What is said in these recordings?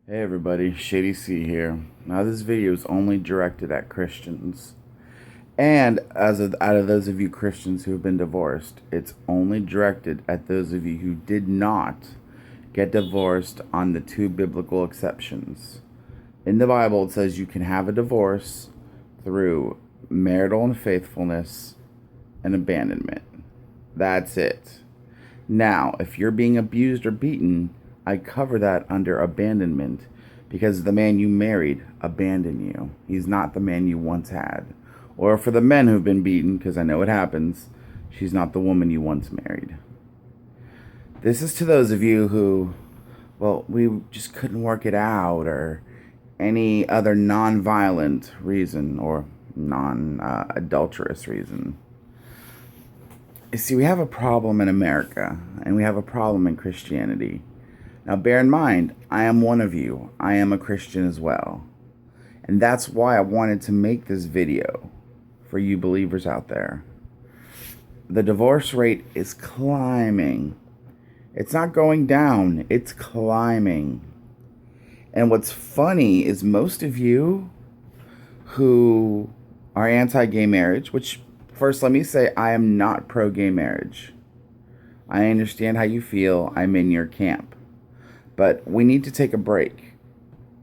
Hey everybody, Shady C here. Now this video is only directed at Christians. And out of those of you Christians who have been divorced, it's only directed at those of you who did not get divorced on the two biblical exceptions. In the Bible it says you can have a divorce through marital unfaithfulness and abandonment. That's it. Now, if you're being abused or beaten, I cover that under abandonment because the man you married abandoned you. He's not the man you once had. Or for the men who've been beaten, because I know it happens, she's not the woman you once married. This is to those of you who, well, we just couldn't work it out, or any other non-violent reason or non-adulterous reason. You see, we have a problem in America, and we have a problem in Christianity. Now, bear in mind, I am one of you. I am a Christian as well. And that's why I wanted to make this video for you believers out there. The divorce rate is climbing. It's not going down, it's climbing. And what's funny is most of you who are anti-gay marriage, which, first let me say, I am not pro-gay marriage. I understand how you feel. I'm in your camp. But we need to take a break.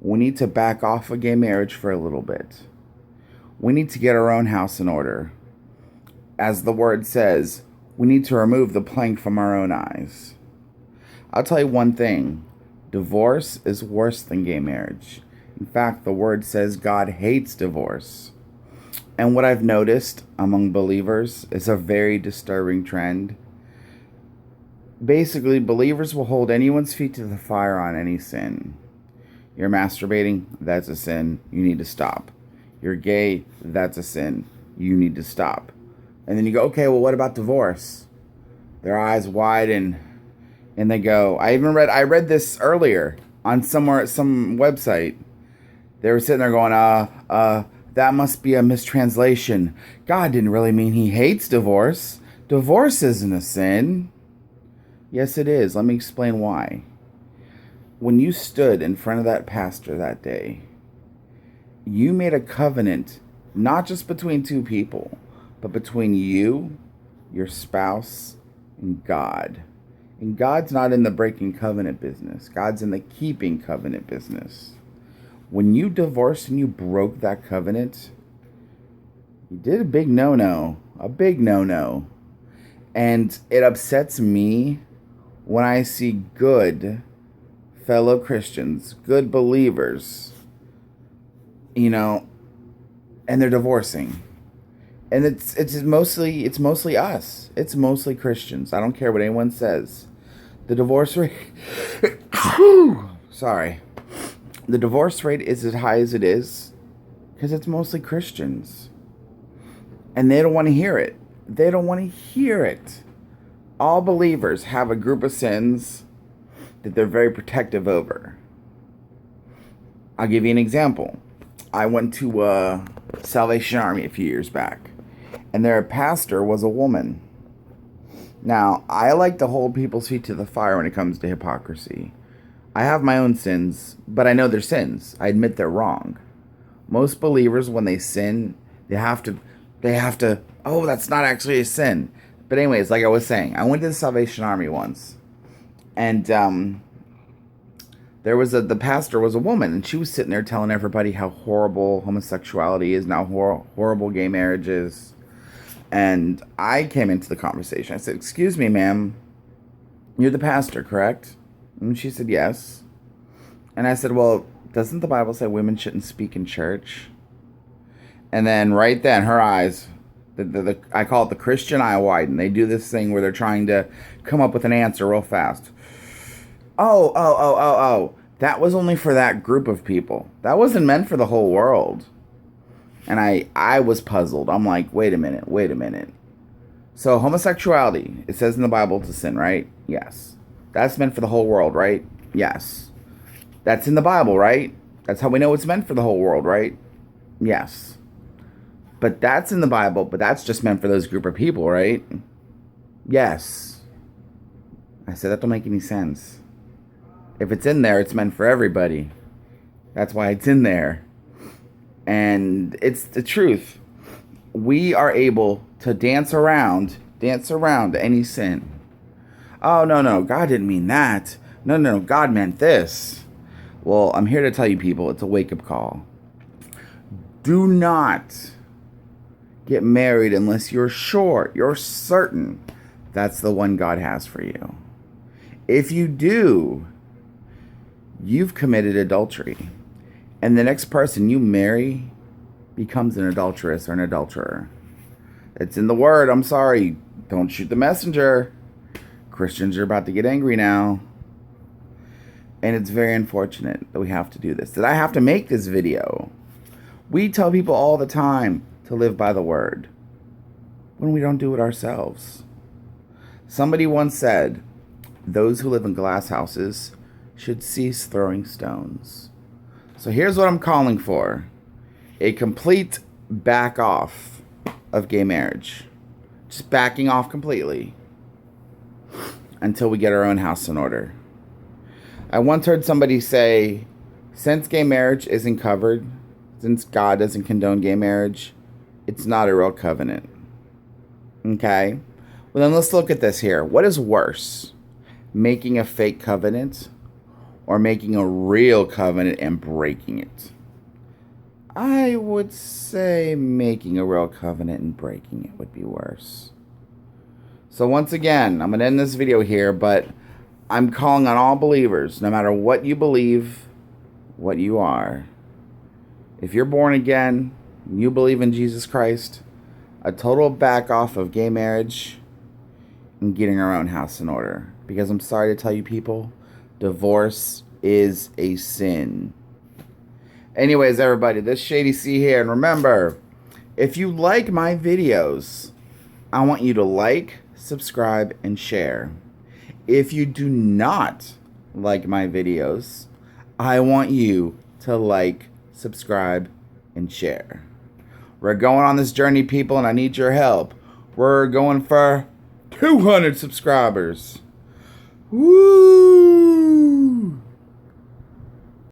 We need to back off of gay marriage for a little bit. We need to get our own house in order. As the word says, we need to remove the plank from our own eyes. I'll tell you one thing. Divorce is worse than gay marriage. In fact, the word says God hates divorce. And what I've noticed among believers is a very disturbing trend. Basically, believers will hold anyone's feet to the fire on any sin. You're masturbating, that's a sin. You need to stop. You're gay, that's a sin. You need to stop. And then you go, okay, well, what about divorce? Their eyes widen, and they go, I read this earlier on some website. They were sitting there going, that must be a mistranslation. God didn't really mean he hates divorce. Divorce isn't a sin. Yes, it is. Let me explain why. When you stood in front of that pastor that day, you made a covenant, not just between two people, but between you, your spouse, and God. And God's not in the breaking covenant business. God's in the keeping covenant business. When you divorced and you broke that covenant, you did a big no-no. A big no-no. And it upsets me when I see good fellow Christians, good believers, and they're divorcing. And it's mostly us. It's mostly Christians. I don't care what anyone says. The divorce rate sorry. The divorce rate is as high as it is because it's mostly Christians. And they don't want to hear it. They don't want to hear it. All believers have a group of sins that they're very protective over. I'll give you an example. I went to Salvation Army a few years back, and their pastor was a woman. Now, I like to hold people's feet to the fire when it comes to hypocrisy. I have my own sins, but I know they're sins. I admit they're wrong. Most believers, when they sin, they have to, oh, that's not actually a sin. But anyways, like I was saying, I went to the Salvation Army once, and the pastor was a woman, and she was sitting there telling everybody how horrible homosexuality is, now horrible gay marriage is. And I came into the conversation. I said, excuse me, ma'am, you're the pastor, correct? And she said, yes. And I said, well, doesn't the Bible say women shouldn't speak in church? And then right then, her eyes, I call it the Christian eye widen. They do this thing where they're trying to come up with an answer real fast. Oh. That was only for that group of people. That wasn't meant for the whole world. And I was puzzled. I'm like, wait a minute. So homosexuality, it says in the Bible it's a sin, right? Yes. That's meant for the whole world, right? Yes. That's in the Bible, right? That's how we know it's meant for the whole world, right? Yes. But that's in the Bible, but that's just meant for those group of people, right? Yes. I said, that don't make any sense. If it's in there, it's meant for everybody. That's why it's in there. And it's the truth. We are able to dance around any sin. Oh, no, God didn't mean that. No, God meant this. Well, I'm here to tell you people, it's a wake-up call. Do not get married unless you're sure, you're certain that's the one God has for you. If you do, you've committed adultery. And the next person you marry becomes an adulteress or an adulterer. It's in the word. I'm sorry. Don't shoot the messenger. Christians are about to get angry now. And it's very unfortunate that we have to do this. That I have to make this video. We tell people all the time to live by the word when we don't do it ourselves. Somebody once said, those who live in glass houses should cease throwing stones. So here's what I'm calling for. A complete back off of gay marriage. Just backing off completely until we get our own house in order. I once heard somebody say, since gay marriage isn't covered, since God doesn't condone gay marriage, it's not a real covenant. Okay? Well, then let's look at this here. What is worse? Making a fake covenant or making a real covenant and breaking it? I would say making a real covenant and breaking it would be worse. So once again, I'm going to end this video here, but I'm calling on all believers, no matter what you believe, what you are. If you're born again, you believe in Jesus Christ, a total back off of gay marriage and getting our own house in order. Because I'm sorry to tell you people, divorce is a sin. Anyways, everybody, this Shady C here. And remember, if you like my videos, I want you to like, subscribe, and share. If you do not like my videos, I want you to like, subscribe, and share. We're going on this journey, people, and I need your help. We're going for 200 subscribers. Woo!